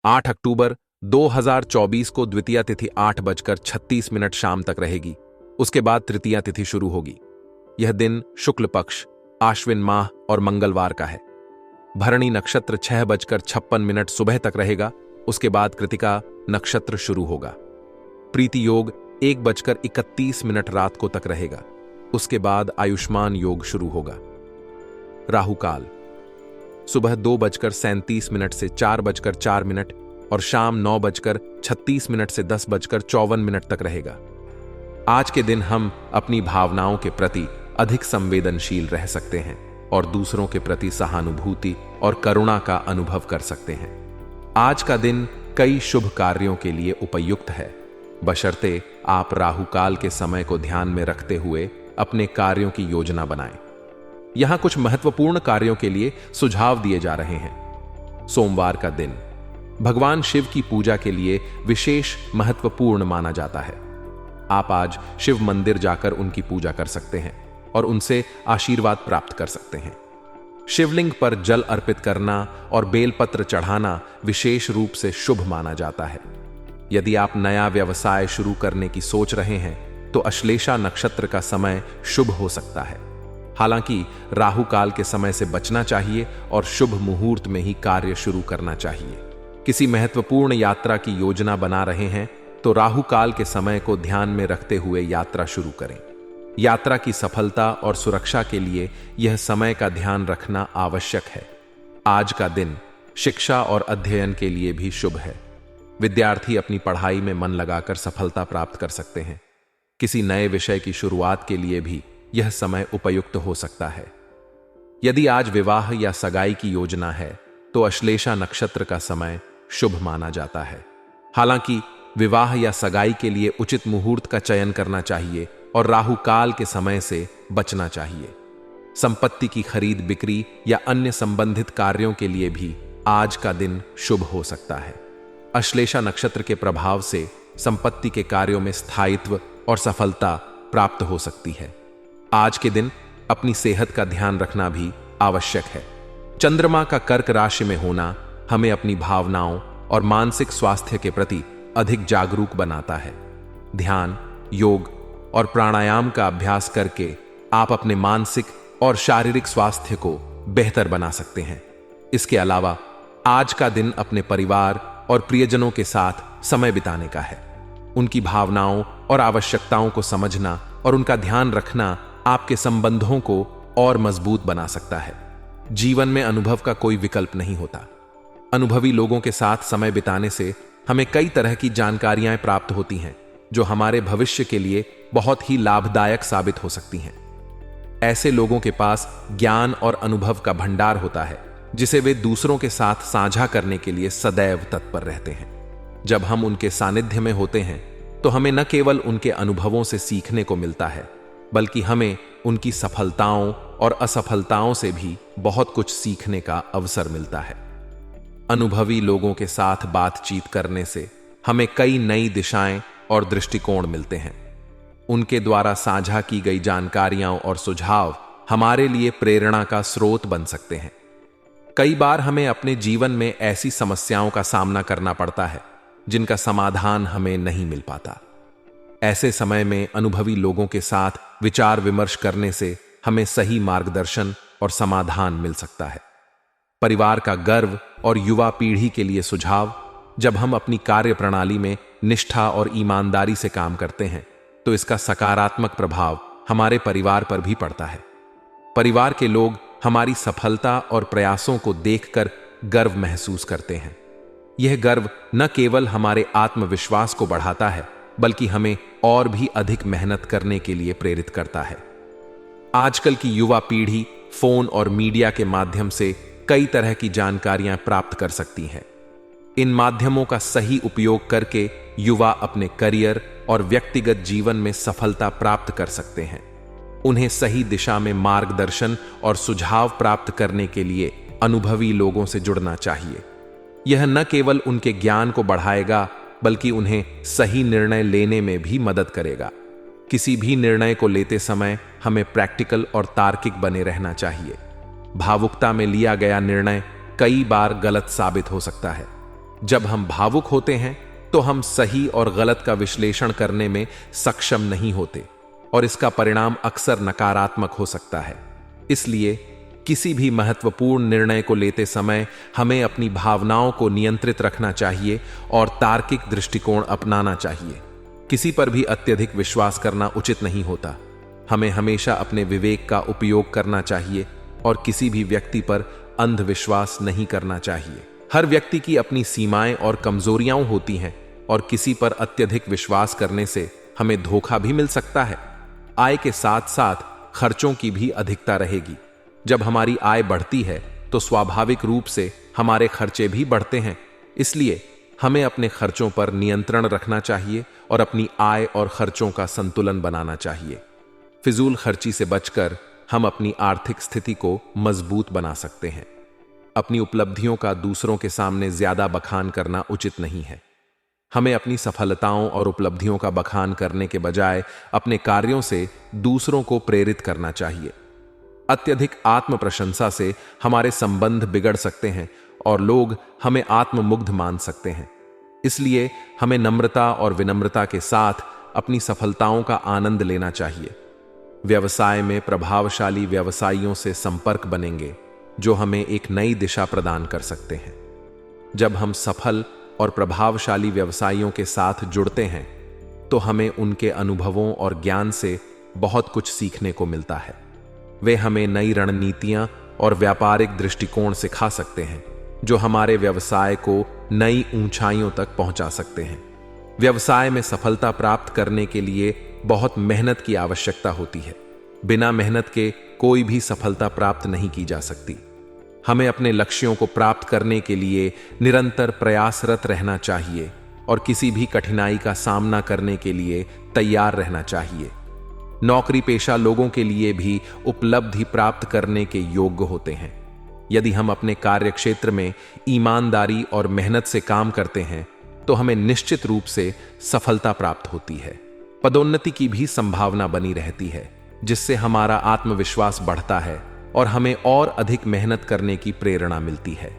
8 अक्टूबर 2024 को द्वितीया तिथि 8:36 शाम तक रहेगी। उसके बाद तृतीया तिथि शुरू होगी। यह दिन शुक्ल पक्ष, आश्विन माह और मंगलवार का है। भरणी नक्षत्र 6:56 सुबह तक रहेगा। उसके बाद कृतिका नक्षत्र शुरू होगा। प्रीति योग 1:31 रात को तक रहेगा। उसके बाद आयुष्मान योग शुरू होगा। राहु काल सुबह 2:37 से 4:04 और शाम 9:36 से 10:54 तक रहेगा। आज के दिन हम अपनी भावनाओं के प्रति अधिक संवेदनशील रह सकते हैं और दूसरों के प्रति सहानुभूति और करुणा का अनुभव कर सकते हैं। आज का दिन कई शुभ कार्यों के लिए उपयुक्त है, बशर्ते आप राहु काल के समय को ध्यान में रखते हुए अपने कार्यों की योजना बनाएं। यहां कुछ महत्वपूर्ण कार्यों के लिए सुझाव दिए जा रहे हैं। सोमवार का दिन भगवान शिव की पूजा के लिए विशेष महत्वपूर्ण माना जाता है। आप आज शिव मंदिर जाकर उनकी पूजा कर सकते हैं और उनसे आशीर्वाद प्राप्त कर सकते हैं। शिवलिंग पर जल अर्पित करना और बेलपत्र चढ़ाना विशेष रूप से शुभ माना जाता है। यदि आप नया व्यवसाय शुरू करने की सोच रहे हैं तो अश्लेषा नक्षत्र का समय शुभ हो सकता है। हालांकि राहु काल के समय से बचना चाहिए और शुभ मुहूर्त में ही कार्य शुरू करना चाहिए। किसी महत्वपूर्ण यात्रा की योजना बना रहे हैं तो राहु काल के समय को ध्यान में रखते हुए यात्रा शुरू करें। यात्रा की सफलता और सुरक्षा के लिए यह समय का ध्यान रखना आवश्यक है। आज का दिन शिक्षा और अध्ययन के लिए भी शुभ है। विद्यार्थी अपनी पढ़ाई में मन लगाकर सफलता प्राप्त कर सकते हैं। किसी नए विषय की शुरुआत के लिए भी यह समय उपयुक्त हो सकता है। यदि आज विवाह या सगाई की योजना है तो अश्लेषा नक्षत्र का समय शुभ माना जाता है। हालांकि विवाह या सगाई के लिए उचित मुहूर्त का चयन करना चाहिए और राहु काल के समय से बचना चाहिए। संपत्ति की खरीद बिक्री या अन्य संबंधित कार्यों के लिए भी आज का दिन शुभ हो सकता है। अश्लेषा नक्षत्र के प्रभाव से संपत्ति के कार्यों में स्थायित्व और सफलता प्राप्त हो सकती है। आज के दिन अपनी सेहत का ध्यान रखना भी आवश्यक है। चंद्रमा का कर्क राशि में होना हमें अपनी भावनाओं और मानसिक स्वास्थ्य के प्रति अधिक जागरूक बनाता है। ध्यान, योग और प्राणायाम का अभ्यास करके आप अपने मानसिक और शारीरिक स्वास्थ्य को बेहतर बना सकते हैं। इसके अलावा आज का दिन अपने परिवार और प्रियजनों के साथ समय बिताने का है। उनकी भावनाओं और आवश्यकताओं को समझना और उनका ध्यान रखना आपके संबंधों को और मजबूत बना सकता है। जीवन में अनुभव का कोई विकल्प नहीं होता। अनुभवी लोगों के साथ समय बिताने से हमें कई तरह की जानकारियां प्राप्त होती हैं जो हमारे भविष्य के लिए बहुत ही लाभदायक साबित हो सकती हैं। ऐसे लोगों के पास ज्ञान और अनुभव का भंडार होता है जिसे वे दूसरों के साथ साझा करने के लिए सदैव तत्पर रहते हैं। जब हम उनके सानिध्य में होते हैं तो हमें न केवल उनके अनुभवों से सीखने को मिलता है, बल्कि हमें उनकी सफलताओं और असफलताओं से भी बहुत कुछ सीखने का अवसर मिलता है। अनुभवी लोगों के साथ बातचीत करने से हमें कई नई दिशाएं और दृष्टिकोण मिलते हैं। उनके द्वारा साझा की गई जानकारियां और सुझाव हमारे लिए प्रेरणा का स्रोत बन सकते हैं। कई बार हमें अपने जीवन में ऐसी समस्याओं का सामना करना पड़ता है जिनका समाधान हमें नहीं मिल पाता। ऐसे समय में अनुभवी लोगों के साथ विचार विमर्श करने से हमें सही मार्गदर्शन और समाधान मिल सकता है। परिवार का गर्व और युवा पीढ़ी के लिए सुझाव: जब हम अपनी कार्य प्रणाली में निष्ठा और ईमानदारी से काम करते हैं तो इसका सकारात्मक प्रभाव हमारे परिवार पर भी पड़ता है। परिवार के लोग हमारी सफलता और प्रयासों को देखकर गर्व महसूस करते हैं। यह गर्व न केवल हमारे आत्मविश्वास को बढ़ाता है, बल्कि हमें और भी अधिक मेहनत करने के लिए प्रेरित करता है। आजकल की युवा पीढ़ी फोन और मीडिया के माध्यम से कई तरह की जानकारियां प्राप्त कर सकती है। इन माध्यमों का सही उपयोग करके युवा अपने करियर और व्यक्तिगत जीवन में सफलता प्राप्त कर सकते हैं। उन्हें सही दिशा में मार्गदर्शन और सुझाव प्राप्त करने के लिए अनुभवी लोगों से जुड़ना चाहिए। यह न केवल उनके ज्ञान को बढ़ाएगा, बल्कि उन्हें सही निर्णय लेने में भी मदद करेगा। किसी भी निर्णय को लेते समय हमें प्रैक्टिकल और तार्किक बने रहना चाहिए। भावुकता में लिया गया निर्णय कई बार गलत साबित हो सकता है। जब हम भावुक होते हैं तो हम सही और गलत का विश्लेषण करने में सक्षम नहीं होते और इसका परिणाम अक्सर नकारात्मक हो सकता है। इसलिए किसी भी महत्वपूर्ण निर्णय को लेते समय हमें अपनी भावनाओं को नियंत्रित रखना चाहिए और तार्किक दृष्टिकोण अपनाना चाहिए। किसी पर भी अत्यधिक विश्वास करना उचित नहीं होता। हमें हमेशा अपने विवेक का उपयोग करना चाहिए और किसी भी व्यक्ति पर अंधविश्वास नहीं करना चाहिए। हर व्यक्ति की अपनी सीमाएं और कमजोरियां होती हैं और किसी पर अत्यधिक विश्वास करने से हमें धोखा भी मिल सकता है। आय के साथ साथ खर्चों की भी अधिकता रहेगी। जब हमारी आय बढ़ती है तो स्वाभाविक रूप से हमारे खर्चे भी बढ़ते हैं। इसलिए हमें अपने खर्चों पर नियंत्रण रखना चाहिए और अपनी आय और खर्चों का संतुलन बनाना चाहिए। फिजूल खर्ची से बचकर हम अपनी आर्थिक स्थिति को मजबूत बना सकते हैं। अपनी उपलब्धियों का दूसरों के सामने ज्यादा बखान करना उचित नहीं है। हमें अपनी सफलताओं और उपलब्धियों का बखान करने के बजाय अपने कार्यों से दूसरों को प्रेरित करना चाहिए। अत्यधिक आत्म प्रशंसा से हमारे संबंध बिगड़ सकते हैं और लोग हमें आत्ममुग्ध मान सकते हैं। इसलिए हमें नम्रता और विनम्रता के साथ अपनी सफलताओं का आनंद लेना चाहिए। व्यवसाय में प्रभावशाली व्यवसायियों से संपर्क बनेंगे जो हमें एक नई दिशा प्रदान कर सकते हैं। जब हम सफल और प्रभावशाली व्यवसायियों के साथ जुड़ते हैं तो हमें उनके अनुभवों और ज्ञान से बहुत कुछ सीखने को मिलता है। वे हमें नई रणनीतियां और व्यापारिक दृष्टिकोण सिखा सकते हैं जो हमारे व्यवसाय को नई ऊंचाइयों तक पहुंचा सकते हैं। व्यवसाय में सफलता प्राप्त करने के लिए बहुत मेहनत की आवश्यकता होती है। बिना मेहनत के कोई भी सफलता प्राप्त नहीं की जा सकती। हमें अपने लक्ष्यों को प्राप्त करने के लिए निरंतर प्रयासरत रहना चाहिए और किसी भी कठिनाई का सामना करने के लिए तैयार रहना चाहिए। नौकरी पेशा लोगों के लिए भी उपलब्धि प्राप्त करने के योग्य होते हैं। यदि हम अपने कार्य क्षेत्र में ईमानदारी और मेहनत से काम करते हैं तो हमें निश्चित रूप से सफलता प्राप्त होती है। पदोन्नति की भी संभावना बनी रहती है जिससे हमारा आत्मविश्वास बढ़ता है और हमें और अधिक मेहनत करने की प्रेरणा मिलती है।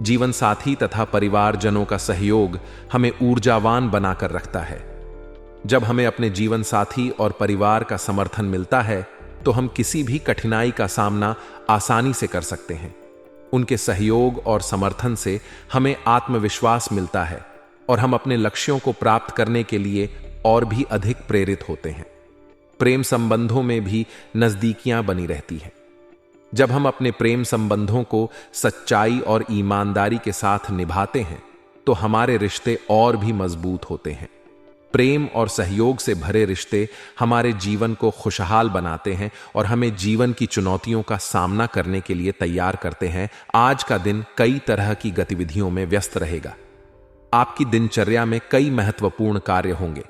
जीवन साथी तथा परिवारजनों का सहयोग हमें ऊर्जावान बनाकर रखता है। जब हमें अपने जीवन साथी और परिवार का समर्थन मिलता है तो हम किसी भी कठिनाई का सामना आसानी से कर सकते हैं। उनके सहयोग और समर्थन से हमें आत्मविश्वास मिलता है और हम अपने लक्ष्यों को प्राप्त करने के लिए और भी अधिक प्रेरित होते हैं। प्रेम संबंधों में भी नजदीकियां बनी रहती हैं। जब हम अपने प्रेम संबंधों को सच्चाई और ईमानदारी के साथ निभाते हैं तो हमारे रिश्ते और भी मजबूत होते हैं। प्रेम और सहयोग से भरे रिश्ते हमारे जीवन को खुशहाल बनाते हैं और हमें जीवन की चुनौतियों का सामना करने के लिए तैयार करते हैं। आज का दिन कई तरह की गतिविधियों में व्यस्त रहेगा। आपकी दिनचर्या में कई महत्वपूर्ण कार्य होंगे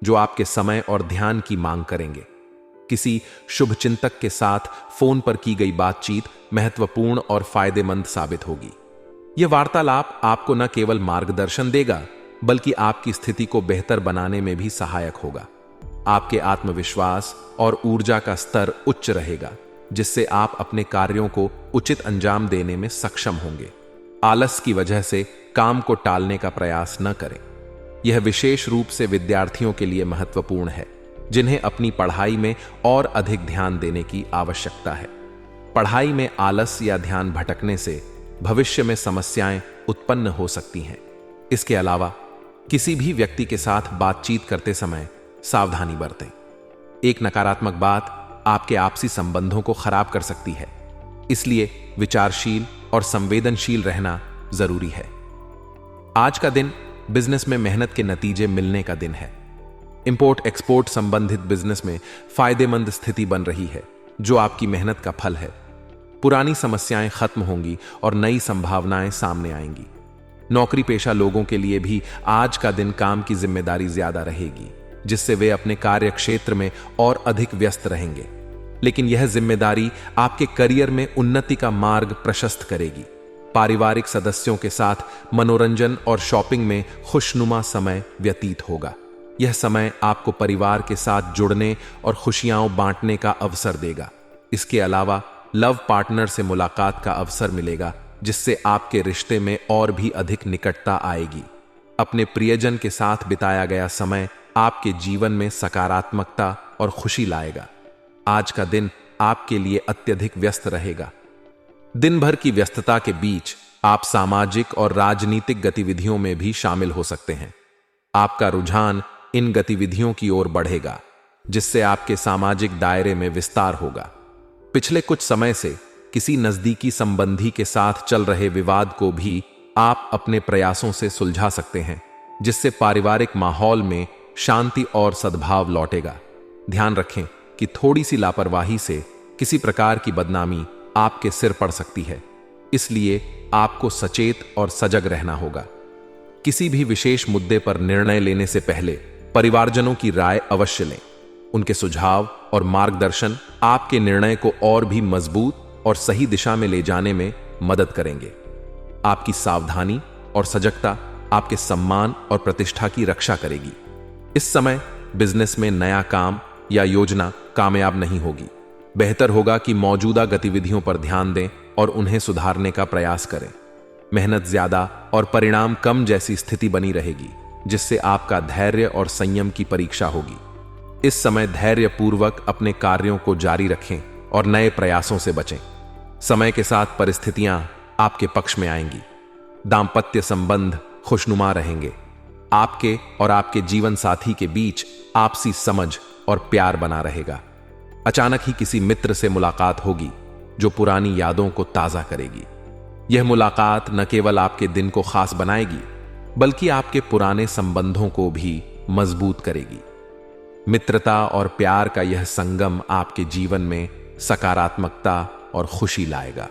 जो आपके समय और ध्यान की मांग करेंगे। किसी शुभ चिंतक के साथ फोन पर की गई बातचीत महत्वपूर्ण और फायदेमंद साबित होगी। यह वार्तालाप आपको न केवल मार्गदर्शन देगा बल्कि आपकी स्थिति को बेहतर बनाने में भी सहायक होगा। आपके आत्मविश्वास और ऊर्जा का स्तर उच्च रहेगा जिससे आप अपने कार्यों को उचित अंजाम देने में सक्षम होंगे। आलस की वजह से काम को टालने का प्रयास न करें। यह विशेष रूप से विद्यार्थियों के लिए महत्वपूर्ण है जिन्हें अपनी पढ़ाई में और अधिक ध्यान देने की आवश्यकता है। पढ़ाई में आलस या ध्यान भटकने से भविष्य में समस्याएं उत्पन्न हो सकती हैं। इसके अलावा किसी भी व्यक्ति के साथ बातचीत करते समय सावधानी बरतें। एक नकारात्मक बात आपके आपसी संबंधों को खराब कर सकती है, इसलिए विचारशील और संवेदनशील रहना जरूरी है। आज का दिन बिजनेस में मेहनत के नतीजे मिलने का दिन है। इंपोर्ट एक्सपोर्ट संबंधित बिजनेस में फायदेमंद स्थिति बन रही है जो आपकी मेहनत का फल है। पुरानी समस्याएं खत्म होंगी और नई संभावनाएं सामने आएंगी। नौकरी पेशा लोगों के लिए भी आज का दिन काम की जिम्मेदारी ज्यादा रहेगी जिससे वे अपने कार्य क्षेत्र में और अधिक व्यस्त रहेंगे। लेकिन यह जिम्मेदारी आपके करियर में उन्नति का मार्ग प्रशस्त करेगी। पारिवारिक सदस्यों के साथ मनोरंजन और शॉपिंग में खुशनुमा समय व्यतीत होगा। यह समय आपको परिवार के साथ जुड़ने और खुशियां बांटने का अवसर देगा। इसके अलावा लव पार्टनर से मुलाकात का अवसर मिलेगा जिससे आपके रिश्ते में और भी अधिक निकटता आएगी। अपने प्रियजन के साथ बिताया गया समय आपके जीवन में सकारात्मकता और खुशी लाएगा। आज का दिन आपके लिए अत्यधिक व्यस्त रहेगा। दिन भर की व्यस्तता के बीच आप सामाजिक और राजनीतिक गतिविधियों में भी शामिल हो सकते हैं। आपका रुझान इन गतिविधियों की ओर बढ़ेगा, जिससे आपके सामाजिक दायरे में विस्तार होगा। पिछले कुछ समय से किसी नजदीकी संबंधी के साथ चल रहे विवाद को भी आप अपने प्रयासों से सुलझा सकते हैं, जिससे पारिवारिक माहौल में शांति और सद्भाव लौटेगा। ध्यान रखें कि थोड़ी सी लापरवाही से किसी प्रकार की बदनामी आपके सिर पड़ सकती है, इसलिए आपको सचेत और सजग रहना होगा। किसी भी विशेष मुद्दे पर निर्णय लेने से पहले परिवारजनों की राय अवश्य लें। उनके सुझाव और मार्गदर्शन आपके निर्णय को और भी मजबूत और सही दिशा में ले जाने में मदद करेंगे। आपकी सावधानी और सजगता आपके सम्मान और प्रतिष्ठा की रक्षा करेगी। इस समय बिजनेस में नया काम या योजना कामयाब नहीं होगी। बेहतर होगा कि मौजूदा गतिविधियों पर ध्यान दें और उन्हें सुधारने का प्रयास करें। मेहनत ज्यादा और परिणाम कम जैसी स्थिति बनी रहेगी, जिससे आपका धैर्य और संयम की परीक्षा होगी। इस समय धैर्यपूर्वक अपने कार्यों को जारी रखें और नए प्रयासों से बचें। समय के साथ परिस्थितियां आपके पक्ष में आएंगी। दांपत्य संबंध खुशनुमा रहेंगे। आपके और आपके जीवन साथी के बीच आपसी समझ और प्यार बना रहेगा। अचानक ही किसी मित्र से मुलाकात होगी जो पुरानी यादों को ताजा करेगी। यह मुलाकात न केवल आपके दिन को खास बनाएगी, बल्कि आपके पुराने संबंधों को भी मजबूत करेगी। मित्रता और प्यार का यह संगम आपके जीवन में सकारात्मकता और खुशी लाएगा।